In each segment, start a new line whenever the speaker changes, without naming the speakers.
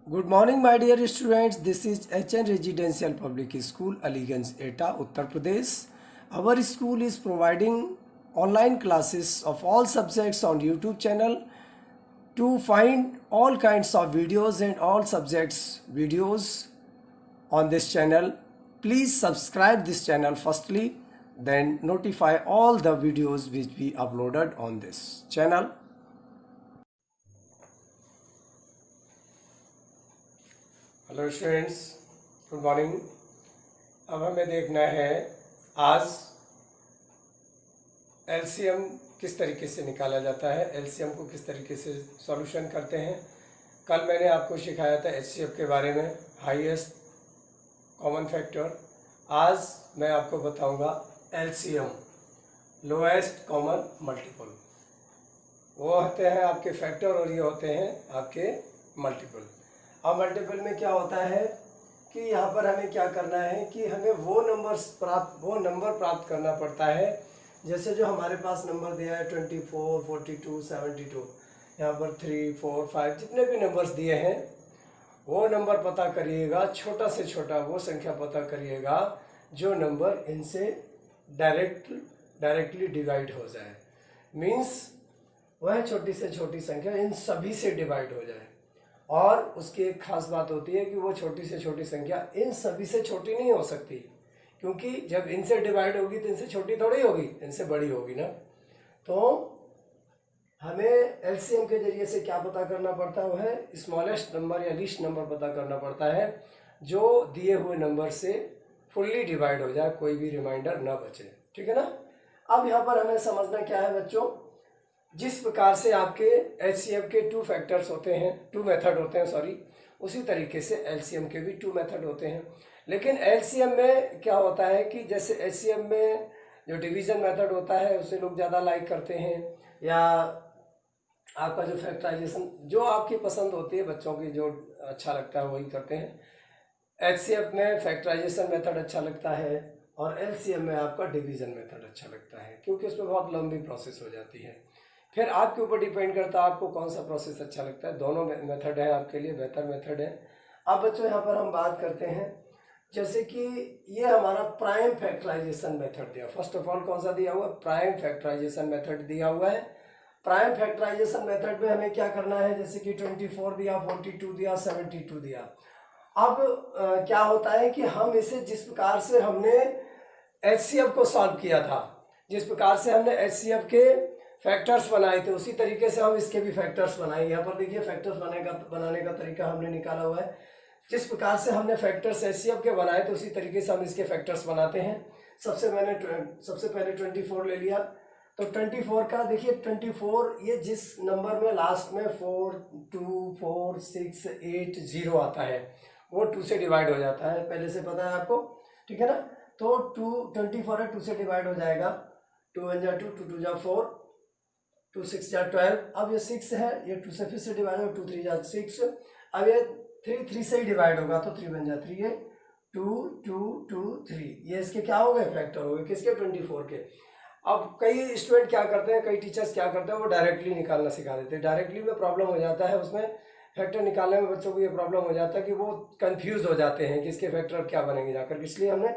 Good morning, my dear students. This is HN Residential Public School, Aliganj, Eta, Uttar Pradesh. Our school is providing online classes of all subjects on YouTube channel. To find all kinds of videos and all subjects videos on this channel, please subscribe this channel firstly, then notify all the videos which we uploaded on this channel. Hello students, good morning. अब हमें देखना है आज LCM किस तरीके से निकाला जाता है, एलसीएम को किस तरीके से सॉल्यूशन करते हैं। कल मैंने आपको सिखाया था एचसीएफ के बारे में, हाईएस्ट कॉमन फैक्टर। आज मैं आपको बताऊंगा एलसीएम, लोएस्ट कॉमन मल्टीपल। वो होते हैं आपके फैक्टर और ये होते हैं आपके मल्टीपल। अब मल्टीपल में क्या होता है कि यहाँ पर हमें क्या करना है कि हमें वो नंबर प्राप्त करना पड़ता है। जैसे जो हमारे पास नंबर दिया है 24, 42, 72, यहाँ पर 3, 4, 5 जितने भी नंबर्स दिए हैं वो नंबर पता करिएगा, छोटा से छोटा वो संख्या पता करिएगा जो नंबर इनसे डायरेक्टली डिवाइड हो जाए। मीन्स वह छोटी से छोटी संख्या इन सभी से डिवाइड हो जाए। और उसकी एक खास बात होती है कि वो छोटी से छोटी संख्या इन सभी से छोटी नहीं हो सकती, क्योंकि जब इनसे डिवाइड होगी तो इनसे छोटी थोड़ी होगी, इनसे बड़ी होगी ना। तो हमें एलसीएम के जरिए से क्या पता करना पड़ता है, वो है स्मॉलेस्ट नंबर या लीस्ट नंबर पता करना पड़ता है जो दिए हुए नंबर से फुल्ली डिवाइड हो जाए, कोई भी रिमाइंडर ना बचे। ठीक है ना। अब यहाँ पर हमें समझना क्या है बच्चों, जिस प्रकार से आपके एचसीएफ के टू मेथड होते हैं, उसी तरीके से एलसीएम के भी 2 मेथड होते हैं। लेकिन एलसीएम में क्या होता है कि जैसे एचसीएफ में जो डिवीजन मेथड होता है उसे लोग ज़्यादा लाइक करते हैं, या आपका जो फैक्टराइजेशन जो आपकी पसंद होती है, बच्चों की जो अच्छा लगता है वही करते हैं। एचसीएफ में फैक्टराइजेशन मेथड अच्छा लगता है और एलसीएम में आपका डिवीजन मेथड अच्छा लगता है, क्योंकि उसमें बहुत लंबी प्रोसेस हो जाती है। फिर आपके ऊपर डिपेंड करता है आपको कौन सा प्रोसेस अच्छा लगता है। दोनों मेथड है आपके लिए बेहतर मेथड है। अब बच्चों यहाँ पर हम बात करते हैं, जैसे कि ये हमारा प्राइम फैक्टराइजेशन मेथड दिया। फर्स्ट ऑफ ऑल कौन सा दिया हुआ है, प्राइम फैक्टराइजेशन मेथड दिया हुआ है। प्राइम फैक्टराइजेशन मेथड में हमें क्या करना है, जैसे कि 24 दिया, 42 दिया, 72 दिया। अब क्या होता है कि हम इसे जिस प्रकार से हमने एचसीएफ को सॉल्व किया था, जिस प्रकार से हमने एचसीएफ के फैक्टर्स बनाए थे, उसी तरीके से हम इसके भी फैक्टर्स बनाएंगे। यहाँ पर देखिए फैक्टर्स बनाने का तरीका हमने निकाला हुआ है। जिस प्रकार से हमने फैक्टर्स एचसीएफ के बनाए थे उसी तरीके से हम इसके फैक्टर्स बनाते हैं। सबसे पहले 24 ले लिया, तो 24 का देखिए 24 ये जिस नंबर में लास्ट में 4, 2, 4, 6, 8, 0 आता है वो 2 से डिवाइड हो जाता है, पहले से पता है आपको। ठीक है ना। तो 24 है, 2 से डिवाइड हो जाएगा। 2 1 जा 2, 2 2 जा 4, 2 6 जा 12। अब ये 6 है, ये 2 से फिर से डिवाइड होगा, 2 3 जा 6। अब ये 3 से ही डिवाइड होगा, तो 3 1 जा 3 है, 2 2 2 3। ये इसके क्या हो गए, फैक्टर हो गए, किसके, 24 के। अब कई स्टूडेंट क्या करते हैं, कई टीचर्स क्या करते हैं, वो डायरेक्टली निकालना सिखा देते हैं। डायरेक्टली में प्रॉब्लम हो जाता है, उसमें फैक्टर निकालने में बच्चों को ये प्रॉब्लम हो जाता है कि वो कंफ्यूज हो जाते हैं कि इसके फैक्टर क्या बनेंगे जाकर। इसलिए हमने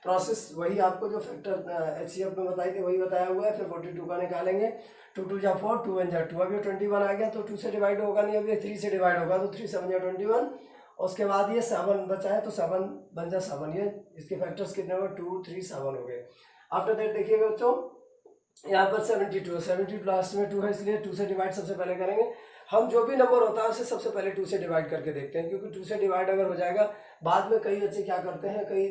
प्रोसेस वही आपको जो फैक्टर एचसीएफ में बताई थी वही बताया हुआ है। फिर 42 का निकालेंगे, 2 2 जा 4, 2 1 जा 2। अब ये 21 आ गया तो 2 से डिवाइड होगा नहीं, अब ये 3 से डिवाइड होगा, तो 3 7 जा 21। उसके बाद ये 7 बचा है, तो 7 बन जा 7। ये इसके फैक्टर्स कितने हुए, 2 3 7 हो गए। आफ्टर दैट देखिएगा बच्चों, यहाँ पर 72 लास्ट में 2 है, इसलिए 2 से डिवाइड सबसे पहले करेंगे। हम जो भी नंबर होता है उसे सबसे पहले 2 से डिवाइड करके देखते हैं, क्योंकि 2 से डिवाइड अगर हो जाएगा, बाद में कई बच्चे क्या करते हैं, कई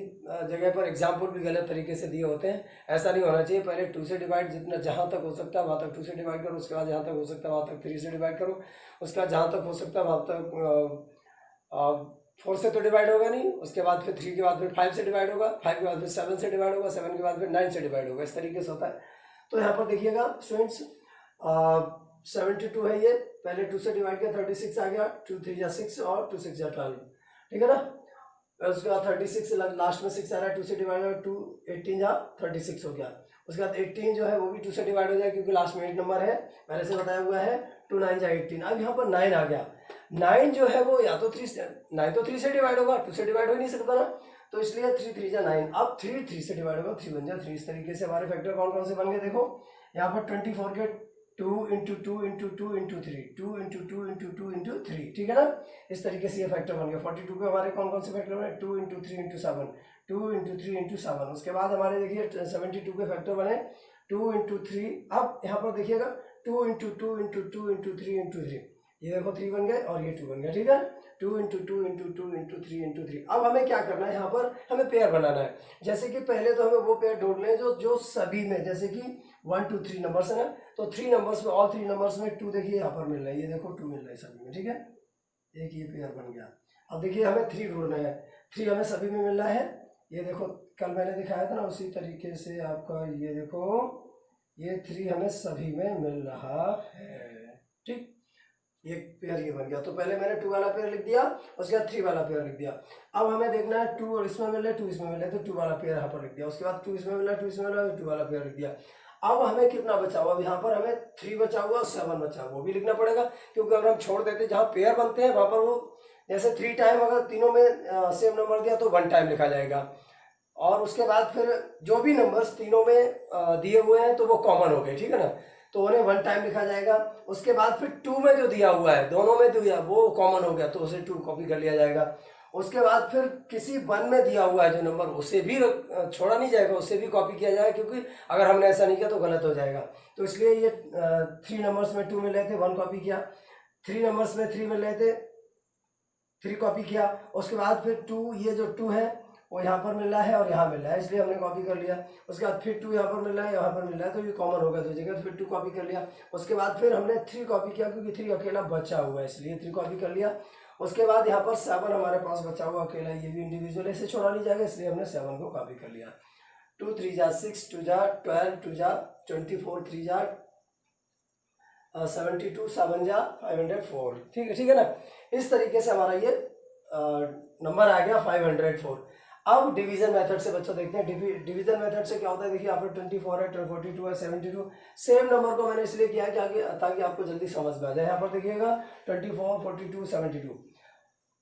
जगह पर एग्जाम्पल भी गलत तरीके से दिए होते हैं। ऐसा नहीं होना चाहिए। पहले 2 से डिवाइड जितना जहाँ तक हो सकता है वहाँ तक 2 से डिवाइड करो, उसके बाद जहाँ तक हो सकता है वहाँ तक 3 से डिवाइड करो, उसके बाद जहाँ तक हो सकता है वहाँ तक 4 से तो डिवाइड होगा नहीं, उसके बाद फिर 3 के बाद फिर 5 से डिवाइड होगा, 5 के बाद फिर 7 से डिवाइड होगा, 7 के बाद फिर 9 से डिवाइड होगा। इस तरीके से होता है। तो यहाँ पर देखिएगा स्टूडेंट्स, 72 है, ये पहले 2 से डिवाइड किया, 36 आ गया, 2 3 जा 6 और 2 6 जा 12। ठीक है ना। उसके बाद 36 लास्ट में 6 आ रहा है, 2 से डिवाइड हो, 2 18 जा 36 हो गया। उसके बाद 18 जो है वो भी 2 से डिवाइड हो जाए, क्योंकि लास्ट में 8 नंबर है, पहले से बताया हुआ है। 2 9 जा 18। अब यहाँ पर 9 आ गया। 9 जो है वो या तो 9 तो 3 से डिवाइड होगा, 2 से डिवाइड हो ही नहीं सकता ना, तो इसलिए 3 3 जा 9। अब 3 3 से डिवाइड होगा, 3 1 जा 3। इस तरीके से हमारे फैक्टर कौन कौन से बन गए देखो, यहाँ पर 24 के 2 into 2 into 2 into 3, 2 into 2 into 2 into 3, ठीक है ना। इस तरीके से ये फैक्टर बन गया। 42 के हमारे कौन कौन से फैक्टर बने, 2 इंटू 3 इंटू 7, 2 इंटू 3 इंटू 7। उसके बाद हमारे देखिए 72 के फैक्टर बने 2 इंटू 3। अब यहाँ पर देखिएगा 2 इंटू 2 इंटू 2 इंटू 3 इंटू 3, ये देखो 3 बन गए और ये 2 बन गया, ठीक है। 2 इंटू 2 इंटू 2 इंटू 3 इंटू 3। अब हमें क्या करना है, यहाँ पर हमें पेयर बनाना है। जैसे कि पहले तो हमें वो पेयर ढूंढ लें जो सभी में, जैसे कि 1 2 3 नंबर्स है ना, तो 3 नंबर्स में, ऑल 3 नंबर्स में 2 देखिए यहाँ पर मिल रहा है, ये देखो 2 मिल रहा है सभी में, ठीक है। एक ये पेयर बन गया। अब देखिए हमें 3 ढूंढना है, 3 हमें सभी में मिल रहा है, ये देखो कल मैंने दिखाया था ना, उसी तरीके से आपका ये देखो ये 3 हमें सभी में मिल रहा है, ठीक। एक पेयर ये बन गया। तो पहले मैंने 2 वाला पेयर लिख दिया, उसके बाद 3 वाला पेयर लिख दिया। अब हमें देखना है 2 और इसमें मिल रहा है, 2 इसमें मिल रहा है, तो 2 वाला पेयर यहाँ पर लिख दिया। उसके बाद 2 इसमें मिल रहा है, 2 इसमें मिल रहा है, 2 वाला पेयर लिख दिया। अब हमें कितना बचा हुआ, अब यहाँ पर हमें 3 बचा हुआ और 7 बचा हुआ, वो भी लिखना पड़ेगा, क्योंकि अगर हम छोड़ देते जहाँ पेयर बनते हैं वहाँ पर वो जैसे 3 टाइम अगर तीनों में सेम नंबर दिया तो 1 टाइम लिखा जाएगा। और उसके बाद फिर जो भी नंबर्स तीनों में दिए हुए हैं तो वो कॉमन हो गए, ठीक है ना, तो उन्हें 1 टाइम लिखा जाएगा। उसके बाद फिर 2 में जो दिया हुआ है, दोनों में दिया वो कॉमन हो गया तो उसे 2 कॉपी कर लिया जाएगा। उसके बाद फिर किसी 1 में दिया हुआ है जो नंबर, उसे भी छोड़ा नहीं जाएगा, उसे भी कॉपी किया जाएगा, क्योंकि अगर हमने ऐसा नहीं किया तो गलत हो जाएगा। तो इसलिए ये 3 नंबर्स में 2 मिल रहे थे, 1 कॉपी किया। 3 नंबर्स में 3 मिल रहे थे, 3 कॉपी किया। उसके बाद फिर 2, ये जो 2 है वो यहाँ पर मिल रहा है और यहाँ मिल रहा है, इसलिए हमने कॉपी कर लिया। उसके बाद फिर 2 यहाँ पर मिल रहा है, यहाँ पर मिल रहा है, तो ये कॉमन हो गया दो जगह, तो फिर 2 कॉपी कर लिया। उसके बाद फिर हमने 3 कॉपी किया, क्योंकि 3 अकेला बचा हुआ है, इसलिए 3 कॉपी कर लिया। उसके बाद यहाँ पर 7 हमारे पास बचा हुआ अकेला, ये भी इंडिविजुअल ऐसे छोड़ा नहीं जाएगा, इसलिए हमने 7 को कॉपी कर लिया। 2 3 जा 6, 2 जा 12, 2 जा 24, 3 जा 72, 7 जा 504, ठीक है ना। इस तरीके से हमारा ये नंबर आ गया 504। अब डिवीजन मेथड से बच्चों देखते हैं, डिवीजन मेथड से क्या होता है। देखिए यहाँ पर 24 है, 42 है, 72, सेम नंबर को मैंने इसलिए किया कि ताकि आपको जल्दी समझ में आ जाए। यहाँ पर देखिएगा 24, 42, 72।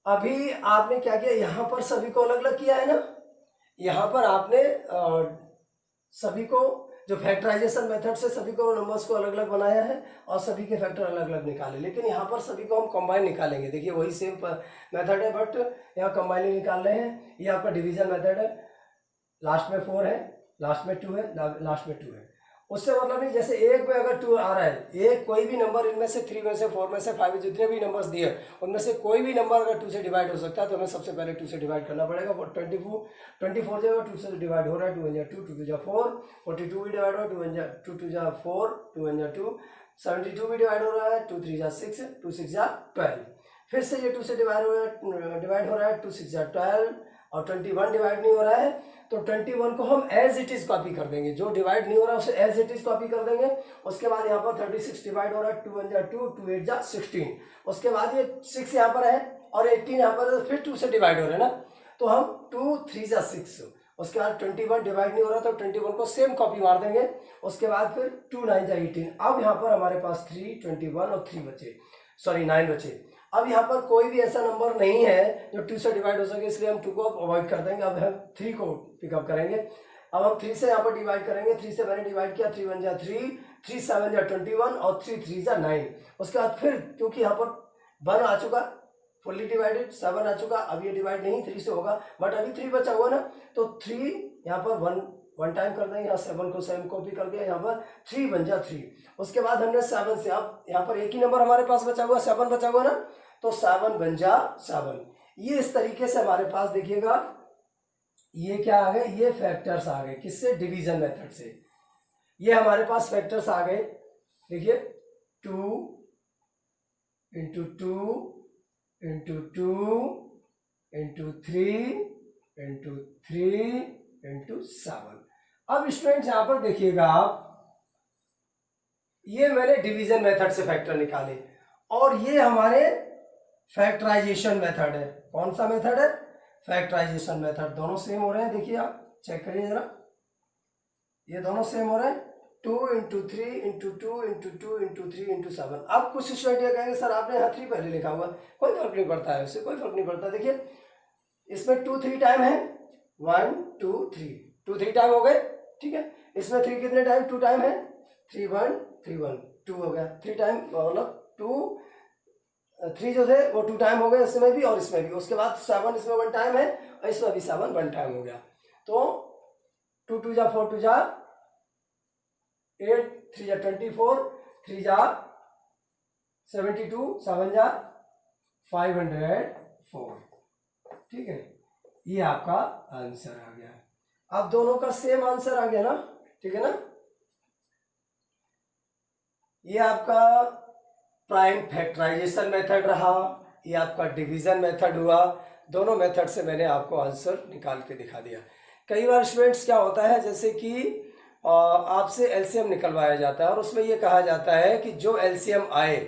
अभी आपने क्या किया, यहाँ पर सभी को अलग अलग किया है ना, यहाँ पर आपने सभी को जो फैक्टराइजेशन मेथड से सभी को नंबर्स को अलग अलग बनाया है और सभी के फैक्टर अलग अलग निकाले, लेकिन यहाँ पर सभी को हम कंबाइन निकालेंगे। देखिए वही सेम मेथड है, बट यहाँ कंबाइन निकाल रहे हैं। ये आपका डिवीजन मेथड है, लास्ट में 4 है, लास्ट में 2 है, लास्ट में 2 है। उससे मतलब नहीं, जैसे एक में अगर 2 आ रहा है, एक कोई भी नंबर इनमें से 3 में से 4 में से 5 में जितने भी नंबर्स दिए उनमें से कोई भी नंबर अगर 2 से डिवाइड हो सकता है तो हमें सबसे पहले 2 से डिवाइड करना पड़ेगा। 24 जो 2 से डिवाइड हो रहा है, 2 1 2, 2 2 जा 4, 42 भी डिवाइड हो रहा है, 2 2 जा 4, 2 1 जा 2, 72 भी डिवाइड हो रहा है, 2 3 जा 6, 2 6 जा 12। फिर से ये 2 से डिवाइड हो रहा है, 2 6 जा 12, और 21 डिवाइड नहीं हो रहा है, तो 21 को हम एज इट इज कॉपी कर देंगे, जो डिवाइड नहीं हो रहा है उसे एज इट इज कॉपी कर देंगे। उसके बाद यहाँ पर 36 डिवाइड हो रहा है, 2 1 जा 2, 2 8 जा 16। उसके बाद ये 6 यहाँ पर है और 18 यहाँ पर, फिर 2 से डिवाइड हो रहा है ना, तो हम 2 3 जा 6। उसके बाद 21 डिवाइड नहीं हो रहा तो 21 को सेम कॉपी मार देंगे। उसके बाद फिर 2 9 जा 18। अब यहाँ पर हमारे पास 3 21 और 3 बचे, सॉरी 9 बचे। अब यहाँ पर कोई भी ऐसा नंबर नहीं है जो 2 से डिवाइड हो सके, इसलिए हम 2 को अवॉइड कर देंगे। अब हम 3 को पिकअप करेंगे। अब हम 3 से यहाँ पर डिवाइड करेंगे। 3 से मैंने डिवाइड किया, 3 1 जा 3, 3 7 जा 21 और 3 3 जा 9। उसके बाद फिर क्योंकि यहाँ पर 1 आ चुका फुल्ली डिवाइडेड, 7 आ चुका, अब ये डिवाइड नहीं 3 से होगा, बट अभी 3 बचा हुआ ना, तो 3 यहाँ पर 1 टाइम कर देंगे, यहाँ 7 को सेम कॉपी कर दिया, यहाँ पर 3 1 जा 3। उसके बाद हमने 7 से, अब यहाँ पर एक ही नंबर हमारे पास बचा हुआ, 7 बचा हुआ ना, तो 7 1 जा 7। ये इस तरीके से हमारे पास देखिएगा ये क्या आ गए, ये फैक्टर्स आ गए, किससे, डिवीजन मेथड से। ये हमारे पास फैक्टर्स आ गए, देखिए 2 into 2 into 2 into 3 into 3 into 7। अब स्टूडेंट्स यहाँ पर देखिएगा आप, ये मैंने डिवीजन मेथड से फैक्टर निकाले और ये हमारे फैक्टराइजेशन मेथड है। कौन सा मेथड है, फैक्टराइजेशन मेथड। दोनों सेम हो रहे हैं, देखिए आप चेक करिए जरा, ये दोनों सेम हो रहे हैं, 2 into 3 into 2 into 2 into 3 into 7। अब कुछ स्टूडेंट ये कहेंगे सर आपने यहाँ 3 पहले लिखा हुआ, कोई फर्क नहीं पड़ता है, उससे कोई फर्क नहीं पड़ता। देखिए इसमें 2 3 टाइम है, 1 2 3, 2 3 टाइम हो गए, ठीक है। इसमें 3 कितने टाइम, 2 टाइम है, 3 1 3 1 2 हो गया, 3 टाइम मतलब 2 3 जो थे वो 2 टाइम हो गए इसमें भी और इसमें भी। उसके बाद 7 इसमें 1 टाइम है और इसमें भी 7 1 टाइम हो गया। तो 2 2 जा 4 2 जा 8, 3 जा 24, 3 जा 72, 7 जा 504, ठीक है। ये आपका आंसर आ गया। अब दोनों का सेम आंसर आ गया ना, ठीक है ना। ये आपका प्राइम फैक्टराइजेशन मेथड रहा, ये आपका डिवीजन मेथड हुआ। दोनों मेथड से मैंने आपको आंसर निकाल के दिखा दिया। कई बार स्टूडेंट्स क्या होता है, जैसे कि आपसे एलसीएम निकलवाया जाता है और उसमें ये कहा जाता है कि जो एलसीएम आए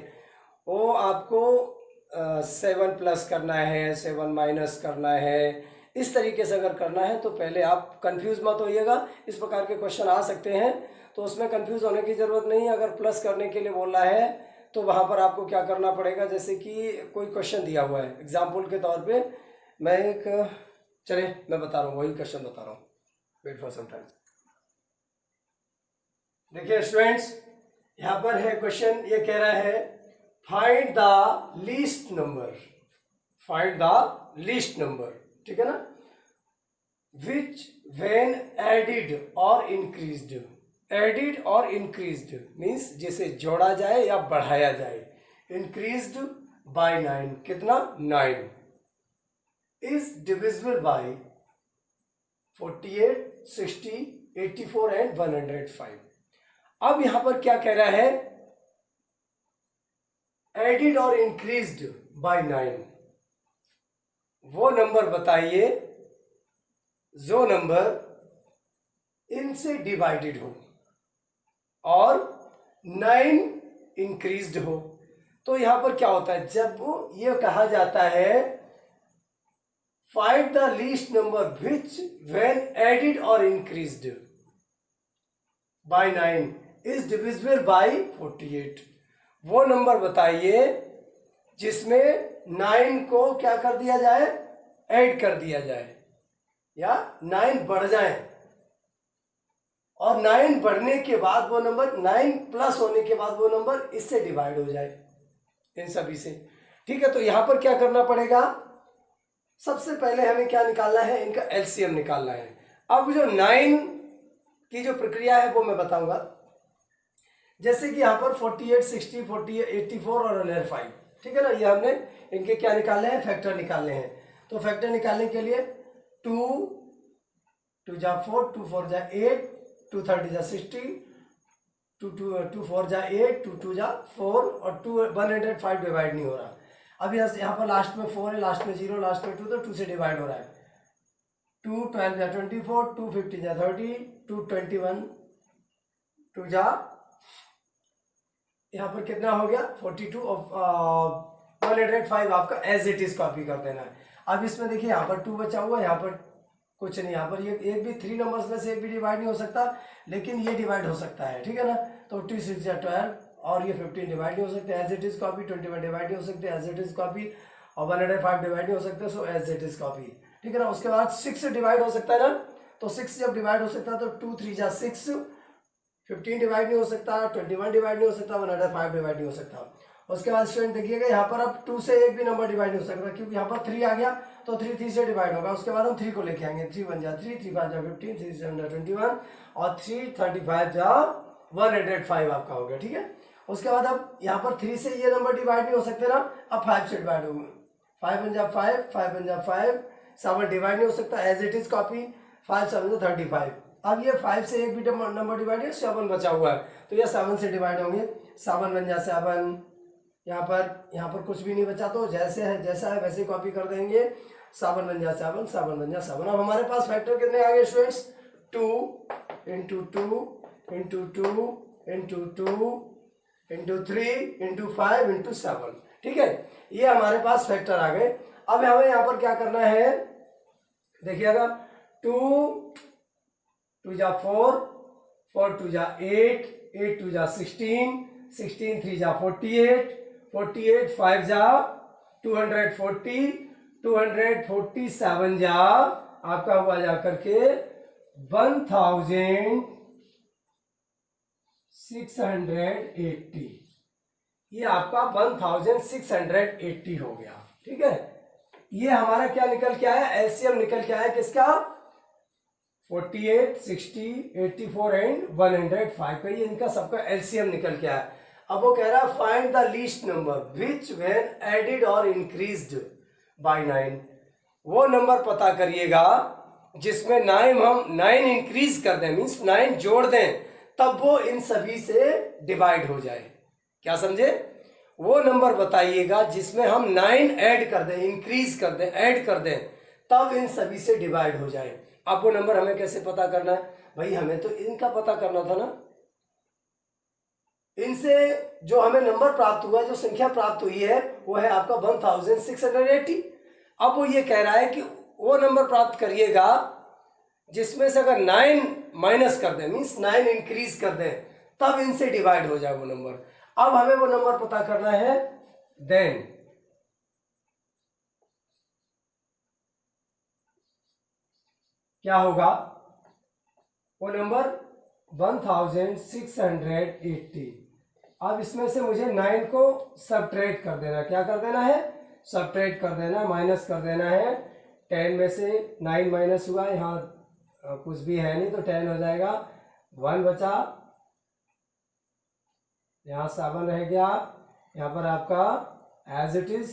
वो आपको 7 प्लस करना है, 7 माइनस करना है, इस तरीके से अगर करना है तो पहले आप कंफ्यूज मत होइएगा। इस प्रकार के क्वेश्चन आ सकते हैं, तो उसमें कंफ्यूज होने की ज़रूरत नहीं है। अगर प्लस करने के लिए बोल रहा है तो वहाँ पर आपको क्या करना पड़ेगा, जैसे कि कोई क्वेश्चन दिया हुआ है एग्जाम्पल के तौर पे, मैं एक चलिए मैं बता रहा हूँ, वही क्वेश्चन बता रहा हूँ, वेट फॉर सम टाइम। देखिए स्टूडेंट्स यहाँ पर है क्वेश्चन, ये कह रहा है find the least number, find the least number, ठीक है ना, विच when added or increased, added or increased means जिसे जोड़ा जाए या बढ़ाया जाए, इंक्रीज्ड बाय 9, कितना 9, इज डिविजिबल बाय 48, 60, 84 एंड 105। अब यहां पर क्या कह रहा है, एडिड और इंक्रीज्ड बाय 9, वो नंबर बताइए जो नंबर इनसे डिवाइडेड हो और 9 इंक्रीज्ड हो। तो यहां पर क्या होता है, जब ये कहा जाता है find the least number which when added or increased by 9 is divisible by 48, वो नंबर बताइए जिसमें 9 को क्या कर दिया जाए, ऐड कर दिया जाए या 9 बढ़ जाए और 9 बढ़ने के बाद वो नंबर 9 प्लस होने के बाद वो नंबर इससे डिवाइड हो जाए, इन सभी से, ठीक है। तो यहां पर क्या करना पड़ेगा, सबसे पहले हमें क्या निकालना है, इनका एलसीएम निकालना है। अब जो 9 की जो प्रक्रिया है वो मैं बताऊंगा। जैसे कि यहाँ पर 48, 60, 40, 84 और 105, ठीक है ना, ये हमने इनके क्या निकालने हैं, फैक्टर निकालने हैं। तो फैक्टर निकालने के लिए 2 2 जा 4, 2 4 जा 8, 2 30 जा 60, 2 4 जा 8, 2 2 जा 4 और 105 डिवाइड नहीं हो रहा। अब यहाँ पर लास्ट में 4 है, लास्ट में 0, लास्ट में 2, तो 2 से डिवाइड हो रहा है। 2 12 जा 24, 2 15 जा 30, 2 21, 2 जा यहाँ पर कितना हो गया 42 और 105 आपका एज इट इज कॉपी कर देना है। अब इसमें देखिए यहाँ पर 2 बचा हुआ है, यहाँ पर कुछ नहीं, यहाँ पर ये एक भी 3 नंबर्स में से एक भी डिवाइड नहीं हो सकता, लेकिन ये डिवाइड हो सकता है, ठीक है ना। तो 2 6 या 12 और ये 15 डिवाइड नहीं हो सकते, as it is copy. 21 divide नहीं हो सकते, एज इट इज कॉपी। और 105 डिवाइड नहीं हो सकते, so as it is copy, ठीक है ना। उसके बाद 6 डिवाइड हो सकता है ना, तो 6 जब डिवाइड हो सकता है तो 2 3 जा 6, 15 डिवाइड नहीं हो सकता, 21 डिवाइड नहीं हो सकता, 105 डिवाइड नहीं हो सकता। उसके बाद स्टूडेंट देखिएगा यहाँ पर अब 2 से एक भी नंबर डिवाइड नहीं हो सकता, क्योंकि यहाँ पर 3 आ गया तो 3 3 से डिवाइड होगा। उसके बाद हम 3 को लेके आएंगे, 3 1 जा 3, 3 5 जा 15, 3 7 जा 21 और 3 35 जा 105 आपका हो गया, ठीक है। उसके बाद अब यहाँ पर 3 से ये नंबर डिवाइड नहीं हो सकते ना, अब 5 से डिवाइड होंगे, 5 1 जा 5, 5 1 जा 5, 7 डिवाइड नहीं हो सकता, एज इट इज कॉपी, 5 7 जा 35। अब ये 5 से एक भी नंबर डिवाइड है, 7 बचा हुआ है, तो ये 7 से डिवाइड होंगे, 7 1 जा 7, यहाँ पर कुछ भी नहीं बचा, तो जैसे है जैसा है वैसे कॉपी कर देंगे, 7 1 जा 7, 7 1 जा 7। अब हमारे पास फैक्टर कितने आ गए students, 2 into 2 into 2 into 2 into 3 into 5 into 7, ठीक है, ये हमारे पास फैक्टर आ गए। अब हमें यहाँ पर क्या करना है, देखिएगा 2 2 जा 4, 4 2 जा 8, 8 2 जा 16, 16 3 जा 48, 48 5 जा 240, 247 जा आपका हुआ जा करके 1680। ये आपका 1680 हो गया। ठीक है, ये हमारा क्या निकल के आया, एलसीएम निकल के आया किसका, 48, 60, 84 एंड 105 का, ये इनका सबका एलसीएम निकल के आया। अब वो कह रहा है find the least number which when added or increased by 9। वो नंबर पता करिएगा जिसमें 9 इंक्रीज कर दें, मीन्स 9 जोड़ दें, तब वो इन सभी से डिवाइड हो जाए। क्या समझे, वो नंबर बताइएगा जिसमें हम 9 ऐड कर दें, इंक्रीज कर दें, ऐड कर दें, तब इन सभी से डिवाइड हो जाए। अब वो नंबर हमें कैसे पता करना है भाई, हमें तो इनका पता करना था ना। इनसे जो हमें नंबर प्राप्त हुआ, जो संख्या प्राप्त हुई है, वो है आपका 1680। अब वो ये कह रहा है कि वो नंबर प्राप्त करिएगा जिसमें से अगर 9 माइनस कर दें, मीन्स 9 इंक्रीज कर दें, तब इनसे डिवाइड हो जाए वो नंबर। अब हमें वो नंबर पता करना है, देन क्या होगा, वो नंबर 1680। अब इसमें से मुझे 9 को सबट्रैक्ट कर देना, क्या कर देना है, सबट्रैक्ट कर देना, माइनस कर देना है। 10 में से 9 माइनस हुआ, यहाँ कुछ भी है नहीं तो 10 हो जाएगा, 1 बचा, यहाँ 7 रह गया, यहाँ पर आपका एज इट इज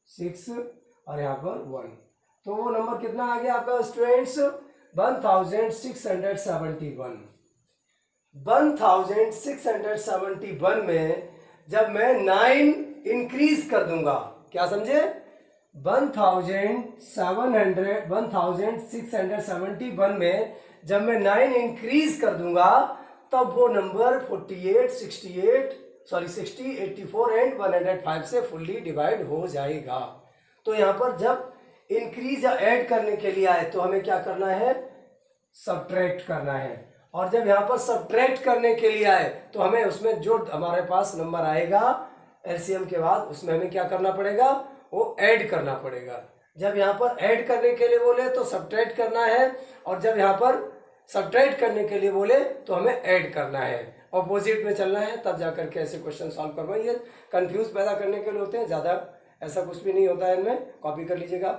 6 और यहाँ पर 1। तो वो नंबर कितना आ गया आपका स्टूडेंट्स, 1671। 1671 में जब मैं 9 इंक्रीज कर दूंगा, क्या समझे, 1671 में जब मैं 9 इंक्रीज कर दूंगा, तब वो नंबर 48, 68, 60, 84 एंड 105 से फुल्ली डिवाइड हो जाएगा। तो यहाँ पर जब इंक्रीज या ऐड करने के लिए आए तो हमें क्या करना है, सबट्रैक्ट करना है। और जब यहाँ पर सबट्रैक्ट करने के लिए आए तो हमें उसमें जो हमारे पास नंबर आएगा एलसीएम के बाद, उसमें हमें क्या करना पड़ेगा, वो ऐड करना पड़ेगा। जब यहाँ पर ऐड करने के लिए बोले तो सबट्रैक्ट करना है, और जब यहाँ पर सबट्रैक्ट करने के लिए बोले तो हमें ऐड करना है। ऑपोजिट में चलना है, तब जाकर के ऐसे क्वेश्चन सॉल्व करवाइए। कंफ्यूज पैदा करने के लिए होते हैं, ज़्यादा ऐसा कुछ भी नहीं होता है इनमें, कॉपी कर लीजिएगा।